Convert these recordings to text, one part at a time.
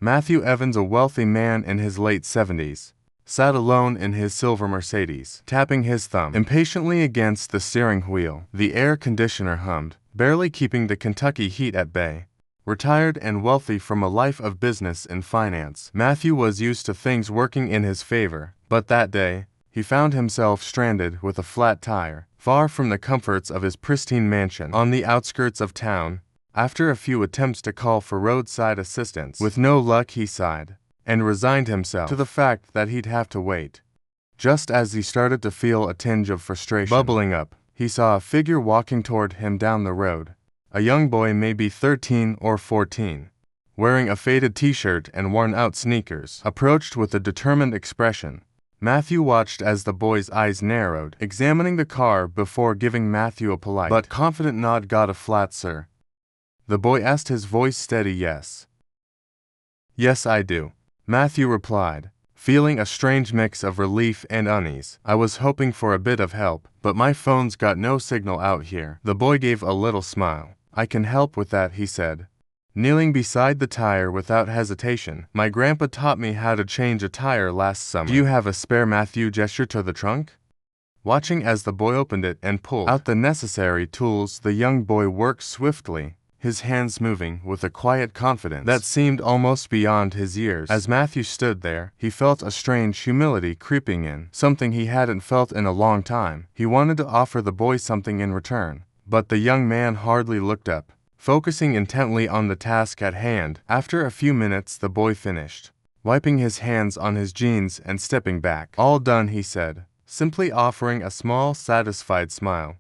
Matthew Evans, a wealthy man in his late 70s, sat alone in his silver Mercedes, tapping his thumb impatiently against the steering wheel. The air conditioner hummed, barely keeping the Kentucky heat at bay. Retired and wealthy from a life of business and finance, Matthew was used to things working in his favor, but that day, he found himself stranded with a flat tire, far from the comforts of his pristine mansion on the outskirts of town. After a few attempts to call for roadside assistance, with no luck, he sighed and resigned himself to the fact that he'd have to wait. Just as he started to feel a tinge of frustration bubbling up, he saw a figure walking toward him down the road. A young boy, maybe 13 or 14, wearing a faded t-shirt and worn-out sneakers, approached with a determined expression. Matthew watched as the boy's eyes narrowed, examining the car before giving Matthew a polite but confident nod. "Got a flat, sir?" the boy asked, his voice steady. "Yes. Yes, I do," Matthew replied, feeling a strange mix of relief and unease. "I was hoping for a bit of help, but my phone's got no signal out here." The boy gave a little smile. "I can help with that," he said, kneeling beside the tire without hesitation. "My grandpa taught me how to change a tire last summer." "Do you have a spare?" Matthew gestured to the trunk, watching as the boy opened it and pulled out the necessary tools. The young boy worked swiftly, his hands moving with a quiet confidence that seemed almost beyond his years. As Matthew stood there, he felt a strange humility creeping in, something he hadn't felt in a long time. He wanted to offer the boy something in return, but the young man hardly looked up, focusing intently on the task at hand. After a few minutes, the boy finished, wiping his hands on his jeans and stepping back. "All done," he said, simply offering a small, satisfied smile.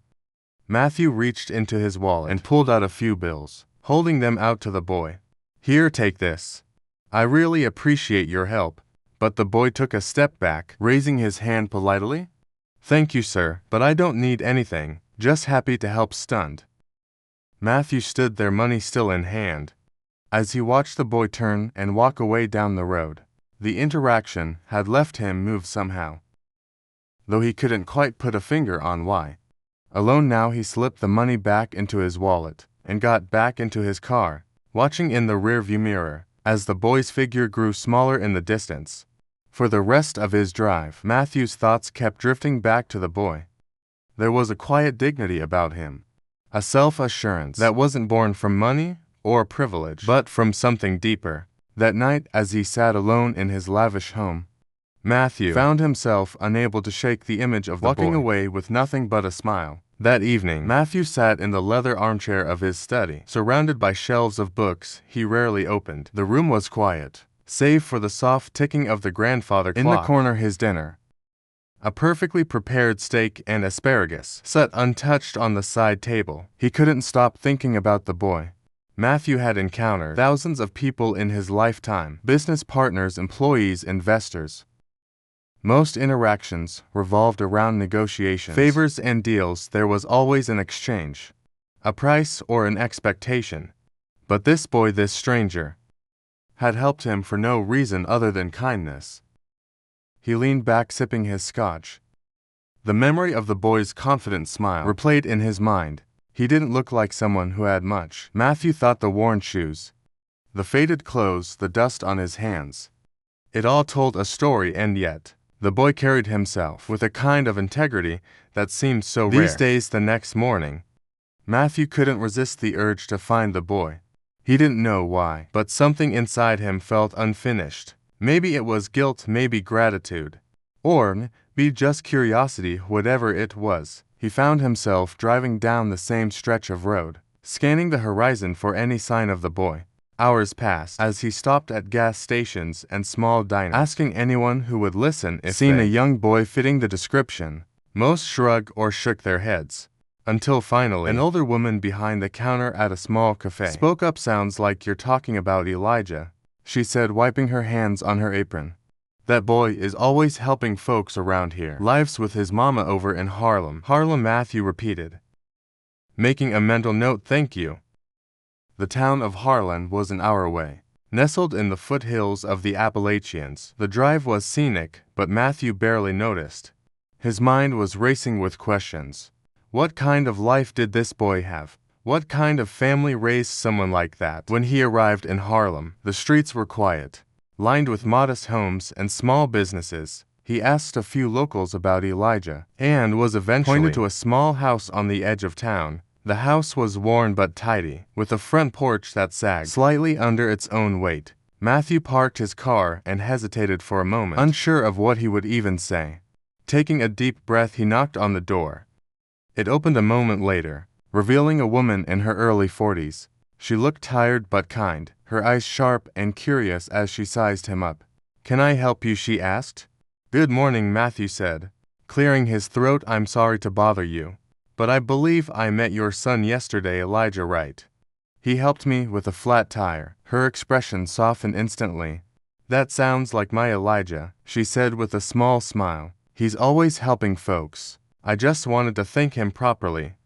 Matthew reached into his wallet and pulled out a few bills, holding them out to the boy. "Here, take this. I really appreciate your help." But the boy took a step back, raising his hand politely. "Thank you, sir, but I don't need anything, just happy to help." Stunned, Matthew stood there, money still in hand, as he watched the boy turn and walk away down the road. The interaction had left him moved somehow, though he couldn't quite put a finger on why. Alone now, he slipped the money back into his wallet and got back into his car, watching in the rearview mirror as the boy's figure grew smaller in the distance. For the rest of his drive, Matthew's thoughts kept drifting back to the boy. There was a quiet dignity about him, a self-assurance that wasn't born from money or privilege, but from something deeper. That night, as he sat alone in his lavish home, Matthew found himself unable to shake the image of the walking boy, away with nothing but a smile. That evening, Matthew sat in the leather armchair of his study, surrounded by shelves of books he rarely opened. The room was quiet, save for the soft ticking of the grandfather clock. In the corner, his dinner, a perfectly prepared steak and asparagus, sat untouched on the side table. He couldn't stop thinking about the boy. Matthew had encountered thousands of people in his lifetime: business partners, employees, investors. Most interactions revolved around negotiations, favors, and deals. There was always an exchange, a price, or an expectation. But this boy, this stranger, had helped him for no reason other than kindness. He leaned back, sipping his scotch. The memory of the boy's confident smile replayed in his mind. He didn't look like someone who had much. Matthew thought: the worn shoes, the faded clothes, the dust on his hands. It all told a story, and yet the boy carried himself with a kind of integrity that seemed so rare. These days, the next morning, Matthew couldn't resist the urge to find the boy. He didn't know why, but something inside him felt unfinished. Maybe it was guilt, maybe gratitude, or maybe just curiosity. Whatever it was, he found himself driving down the same stretch of road, scanning the horizon for any sign of the boy. Hours passed as he stopped at gas stations and small diners, asking anyone who would listen if seen a young boy fitting the description. Most shrugged or shook their heads, until finally an older woman behind the counter at a small cafe spoke up. "Sounds like you're talking about Elijah," she said, wiping her hands on her apron. "That boy is always helping folks around here. Lives with his mama over in Harlan." "Harlan," Matthew repeated, making a mental note. "Thank you." The town of Harlan was an hour away, nestled in the foothills of the Appalachians. The drive was scenic, but Matthew barely noticed. His mind was racing with questions. What kind of life did this boy have? What kind of family raised someone like that? When he arrived in Harlem, the streets were quiet, lined with modest homes and small businesses. He asked a few locals about Elijah, and was eventually pointed to a small house on the edge of town. The house was worn but tidy, with a front porch that sagged slightly under its own weight. Matthew parked his car and hesitated for a moment, unsure of what he would even say. Taking a deep breath, he knocked on the door. It opened a moment later, revealing a woman in her early 40s. She looked tired but kind, her eyes sharp and curious as she sized him up. "Can I help you?" she asked. "Good morning," Matthew said, clearing his throat. "I'm sorry to bother you, but I believe I met your son yesterday, Elijah, right? He helped me with a flat tire." Her expression softened instantly. "That sounds like my Elijah," she said with a small smile. "He's always helping folks. I just wanted to thank him properly."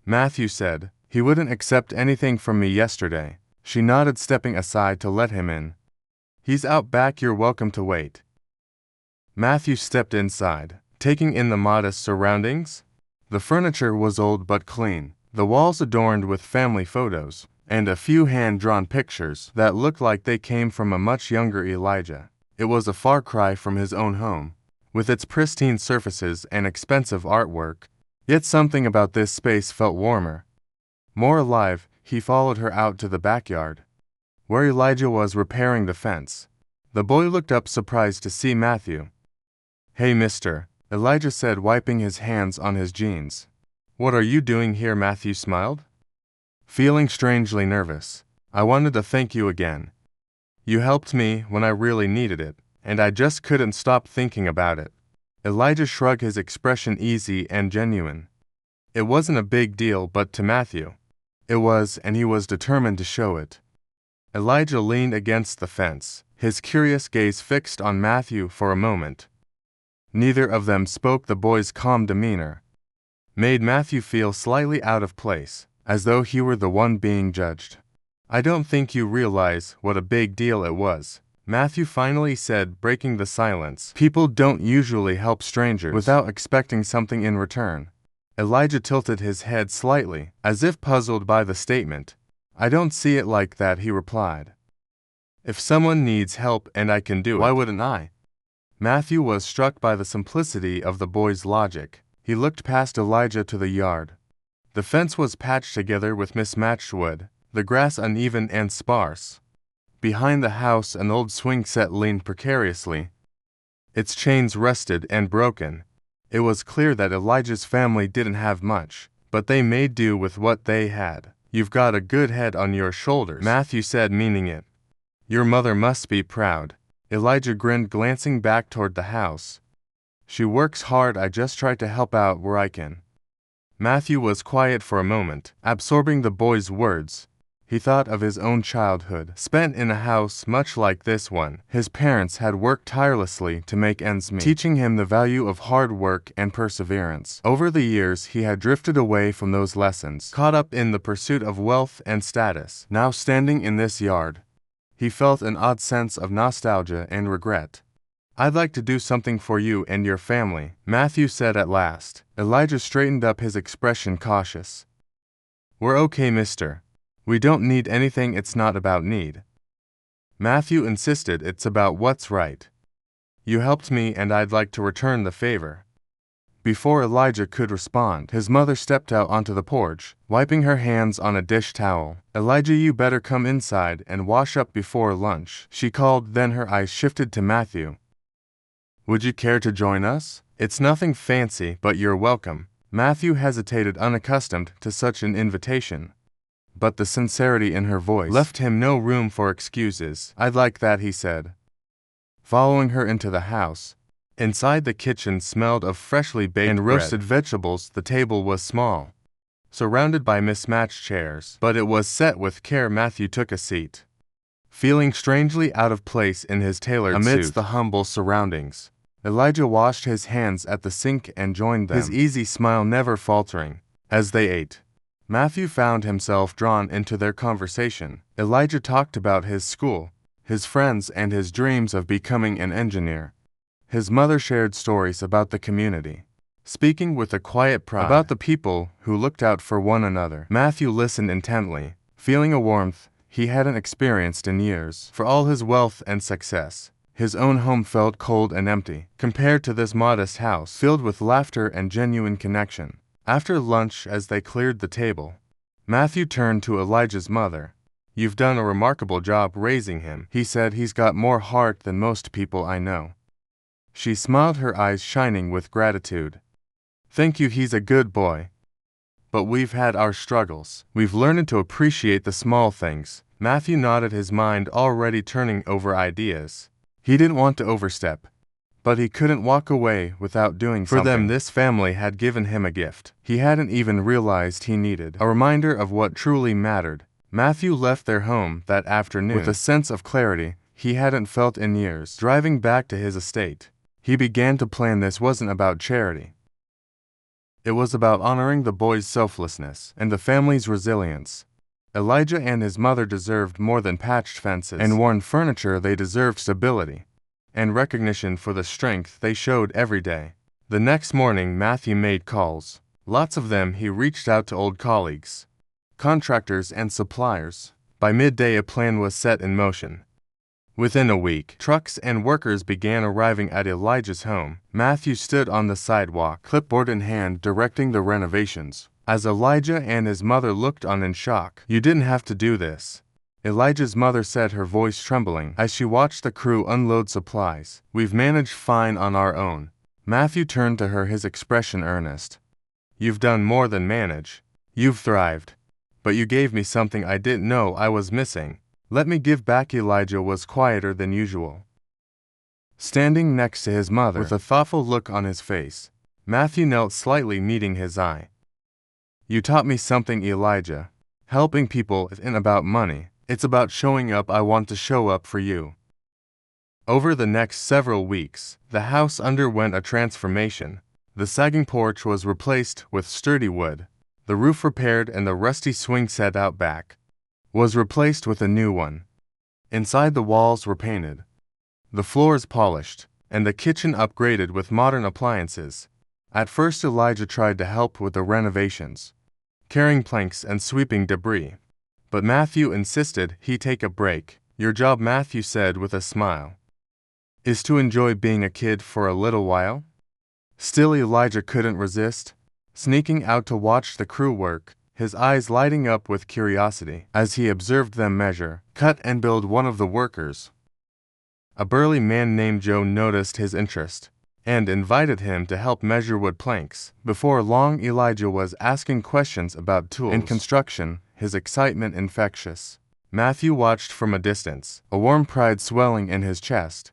Matthew said, "He wouldn't accept anything from me yesterday." She nodded, stepping aside to let him in. "He's out back, you're welcome to wait." Matthew stepped inside, taking in the modest surroundings. The furniture was old but clean, the walls adorned with family photos, and a few hand-drawn pictures that looked like they came from a much younger Elijah. It was a far cry from his own home, with its pristine surfaces and expensive artwork. Yet something about this space felt warmer, more alive. He followed her out to the backyard, where Elijah was repairing the fence. The boy looked up, surprised to see Matthew. "Hey, mister," Elijah said, wiping his hands on his jeans. "What are you doing here?" Matthew smiled, feeling strangely nervous. "I wanted to thank you again. You helped me when I really needed it, and I just couldn't stop thinking about it." Elijah shrugged, his expression easy and genuine. It wasn't a big deal, but to Matthew, it was, and he was determined to show it. Elijah leaned against the fence, his curious gaze fixed on Matthew for a moment. Neither of them spoke. The boy's calm demeanor made Matthew feel slightly out of place, as though he were the one being judged. "I don't think you realize what a big deal it was," Matthew finally said, breaking the silence. "People don't usually help strangers without expecting something in return." Elijah tilted his head slightly, as if puzzled by the statement. "I don't see it like that," he replied. "If someone needs help and I can do it, why wouldn't I?" Matthew was struck by the simplicity of the boy's logic. He looked past Elijah to the yard. The fence was patched together with mismatched wood, the grass uneven and sparse. Behind the house, an old swing set leaned precariously, its chains rusted and broken. It was clear that Elijah's family didn't have much, but they made do with what they had. "You've got a good head on your shoulders," Matthew said, meaning it. "Your mother must be proud." Elijah grinned, glancing back toward the house. "She works hard. I just try to help out where I can." Matthew was quiet for a moment, absorbing the boy's words. He thought of his own childhood, spent in a house much like this one. His parents had worked tirelessly to make ends meet, teaching him the value of hard work and perseverance. Over the years, he had drifted away from those lessons, caught up in the pursuit of wealth and status. Now, standing in this yard, he felt an odd sense of nostalgia and regret. "I'd like to do something for you and your family," Matthew said at last. Elijah straightened up, his expression cautious. "We're okay, mister. We don't need anything. It's not about need." Matthew insisted. "It's about what's right. You helped me and I'd like to return the favor." Before Elijah could respond, his mother stepped out onto the porch, wiping her hands on a dish towel. "Elijah, you better come inside and wash up before lunch," she called. Then her eyes shifted to Matthew. "Would you care to join us? It's nothing fancy, but you're welcome." Matthew hesitated, unaccustomed to such an invitation, but the sincerity in her voice left him no room for excuses. "I'd like that," he said, following her into the house. Inside, the kitchen smelled of freshly baked and roasted vegetables. The table was small, surrounded by mismatched chairs, but it was set with care. Matthew took a seat, feeling strangely out of place in his tailored suit amidst the humble surroundings. Elijah washed his hands at the sink and joined them, his easy smile never faltering. As they ate, Matthew found himself drawn into their conversation. Elijah talked about his school, his friends, and his dreams of becoming an engineer. His mother shared stories about the community, speaking with a quiet pride about the people who looked out for one another. Matthew listened intently, feeling a warmth he hadn't experienced in years. For all his wealth and success, his own home felt cold and empty, compared to this modest house filled with laughter and genuine connection. After lunch, as they cleared the table, Matthew turned to Elijah's mother. "You've done a remarkable job raising him," he said. "He's got more heart than most people I know." She smiled, her eyes shining with gratitude. "Thank you, he's a good boy. But we've had our struggles. We've learned to appreciate the small things." Matthew nodded, his mind already turning over ideas. He didn't want to overstep, but he couldn't walk away without doing something. For them, this family had given him a gift he hadn't even realized he needed, a reminder of what truly mattered. Matthew left their home that afternoon with a sense of clarity he hadn't felt in years. Driving back to his estate, he began to plan. This wasn't about charity. It was about honoring the boy's selflessness and the family's resilience. Elijah and his mother deserved more than patched fences and worn furniture. They deserved stability and recognition for the strength they showed every day. The next morning, Matthew made calls. Lots of them. He reached out to old colleagues, contractors, and suppliers. By midday, a plan was set in motion. Within a week, trucks and workers began arriving at Elijah's home. Matthew stood on the sidewalk, clipboard in hand, directing the renovations. As Elijah and his mother looked on in shock, "You didn't have to do this," Elijah's mother said, her voice trembling, as she watched the crew unload supplies. "We've managed fine on our own." Matthew turned to her, his expression earnest. "You've done more than manage. You've thrived. But you gave me something I didn't know I was missing. Let me give back." Elijah was quieter than usual, standing next to his mother with a thoughtful look on his face. Matthew knelt slightly, meeting his eye. "You taught me something, Elijah. Helping people isn't about money. It's about showing up. I want to show up for you." Over the next several weeks, the house underwent a transformation. The sagging porch was replaced with sturdy wood, the roof repaired, and the rusty swing set out back was replaced with a new one. Inside, the walls were painted, the floors polished, and the kitchen upgraded with modern appliances. At first, Elijah tried to help with the renovations, carrying planks and sweeping debris. But Matthew insisted he take a break. "Your job," Matthew said with a smile, "is to enjoy being a kid for a little while." Still, Elijah couldn't resist, sneaking out to watch the crew work, his eyes lighting up with curiosity as he observed them measure, cut, and build. One of the workers, a burly man named Joe, noticed his interest and invited him to help measure wood planks. Before long, Elijah was asking questions about tools and construction, his excitement infectious. Matthew watched from a distance, a warm pride swelling in his chest.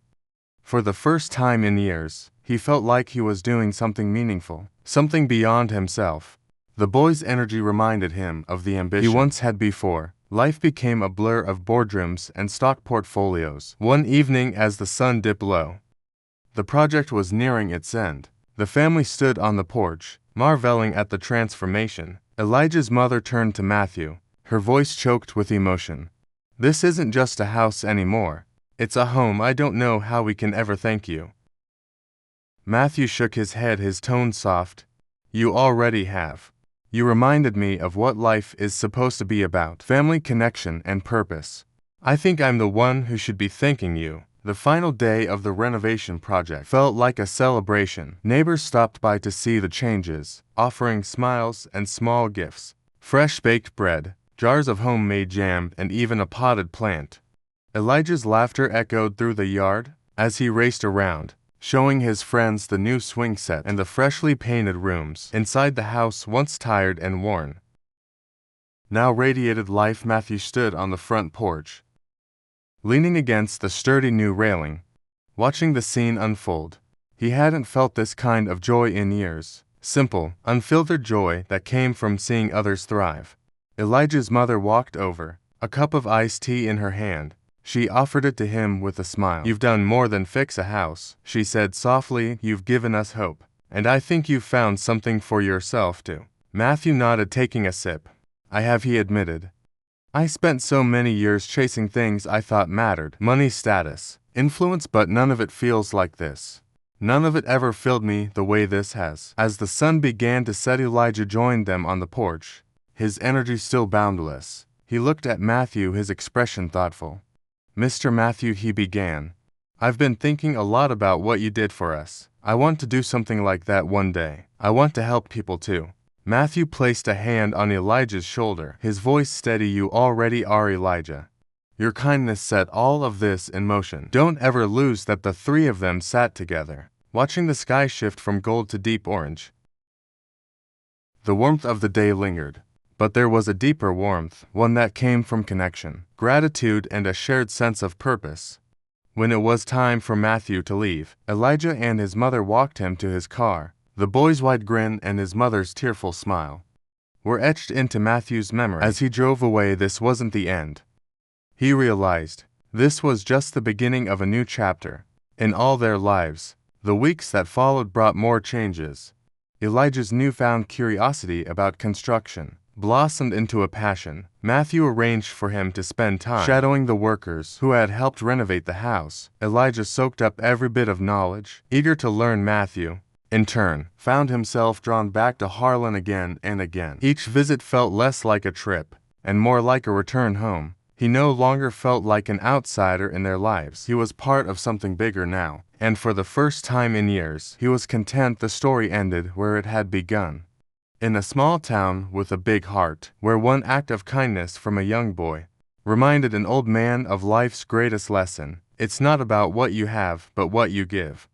For the first time in years, he felt like he was doing something meaningful, something beyond himself. The boy's energy reminded him of the ambition he once had before. Life became a blur of boardrooms and stock portfolios. One evening, as the sun dipped low, the project was nearing its end. The family stood on the porch, marveling at the transformation. Elijah's mother turned to Matthew, her voice choked with emotion. "This isn't just a house anymore. It's a home. I don't know how we can ever thank you." Matthew shook his head, his tone soft. "You already have. You reminded me of what life is supposed to be about: family, connection, and purpose. I think I'm the one who should be thanking you." The final day of the renovation project felt like a celebration. Neighbors stopped by to see the changes, offering smiles and small gifts: fresh baked bread, jars of homemade jam, and even a potted plant. Elijah's laughter echoed through the yard as he raced around, showing his friends the new swing set and the freshly painted rooms. Inside, the house, once tired and worn, now radiated life. Matthew stood on the front porch, leaning against the sturdy new railing, watching the scene unfold. He hadn't felt this kind of joy in years, simple, unfiltered joy that came from seeing others thrive. Elijah's mother walked over, a cup of iced tea in her hand. She offered it to him with a smile. "You've done more than fix a house," she said softly. "You've given us hope. And I think you've found something for yourself, too." Matthew nodded, taking a sip. "I have," he admitted. "I spent so many years chasing things I thought mattered: money, status, influence, but none of it feels like this. None of it ever filled me the way this has. As the sun began to set, Elijah joined them on the porch, his energy still boundless. He looked at Matthew, his expression thoughtful. "Mr. Matthew," he began, "I've been thinking a lot about what you did for us. I want to do something like that one day. I want to help people too." Matthew placed a hand on Elijah's shoulder, his voice steady. "You already are, Elijah. Your kindness set all of this in motion. Don't ever lose that." The three of them sat together, watching the sky shift from gold to deep orange. The warmth of the day lingered, but there was a deeper warmth, one that came from connection, gratitude, and a shared sense of purpose. When it was time for Matthew to leave, Elijah and his mother walked him to his car. The boy's wide grin and his mother's tearful smile were etched into Matthew's memory. As he drove away, this wasn't the end. He realized this was just the beginning of a new chapter in all their lives. The weeks that followed brought more changes. Elijah's newfound curiosity about construction blossomed into a passion. Matthew arranged for him to spend time shadowing the workers who had helped renovate the house. Elijah soaked up every bit of knowledge, eager to learn. Matthew, in turn, found himself drawn back to Harlan again and again. Each visit felt less like a trip and more like a return home. He no longer felt like an outsider in their lives. He was part of something bigger now, and for the first time in years, he was content the story ended where it had begun. In a small town with a big heart, where one act of kindness from a young boy reminded an old man of life's greatest lesson: it's not about what you have, but what you give.